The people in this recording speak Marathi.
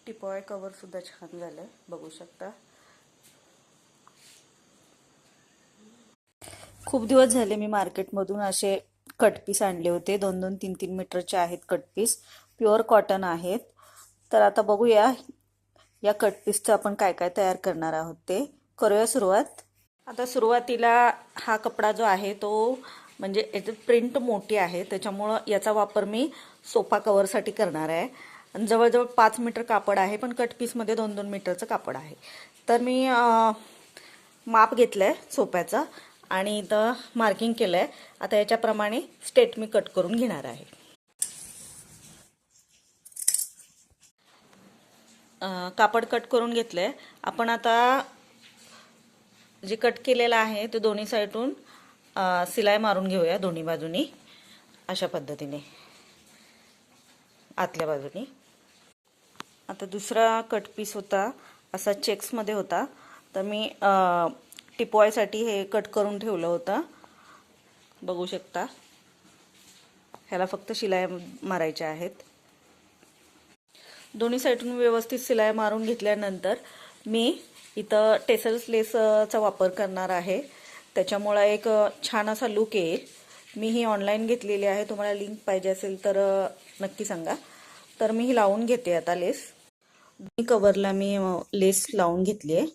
टिपॉय कवर सुद्धा छान झालंय, बघू शकता. खूप दिवस झाले मी मार्केटमधून असे कटपीस आणले होते. 2-2, 3-3 मीटरचे आहेत कटपीस, प्युअर कॉटन आहेत. तर आता बघूया या कटपीसचं आपण काय काय तयार करणार आहोत ते. करूया सुरुवात. आता सुरुवातीला हा कपडा जो आहे तो म्हणजे याची प्रिंट मोठी आहे, त्याच्यामुळं याचा वापर मी सोफा कवरसाठी करणार आहे. आणि जवळजवळ 5 मीटर कापड आहे, पण कटपीसमध्ये 2-2 मीटरचं कापड आहे. तर मी माप घेतलं आहे सोफ्याचं आणि इथं मार्किंग केलं आहे. आता याच्याप्रमाणे स्ट्रेट मी कट करून घेणार आहे. कापड कट करून घेतलं आहे. आपण आता जे कट केलेलं आहे ते दोन्ही साईडून सिलाई मारून घेऊया, दोन्ही बाजूनी अशा पद्धतीने, आतल्या बाजूनी. आता दुसरा कट पीस होता असा चेक्समध्ये होता, तर मी टिपॉयसाठी हे कट करून ठेवलं होतं, बघू शकता. ह्याला फक्त शिलाई मारायच्या आहेत. दोन्ही साईडून व्यवस्थित शिलाई मारून घेतल्यानंतर मी इथं टेसल्स लेसचा वापर करणार आहे, त्याच्यामुळं एक छान असा लुक येईल. मी ही ऑनलाईन घेतलेली आहे, तुम्हाला लिंक पाहिजे असेल तर नक्की सांगा. तर मी ही लावून घेते आता लेस. कवरला मी लेस लावून घेतली आहे.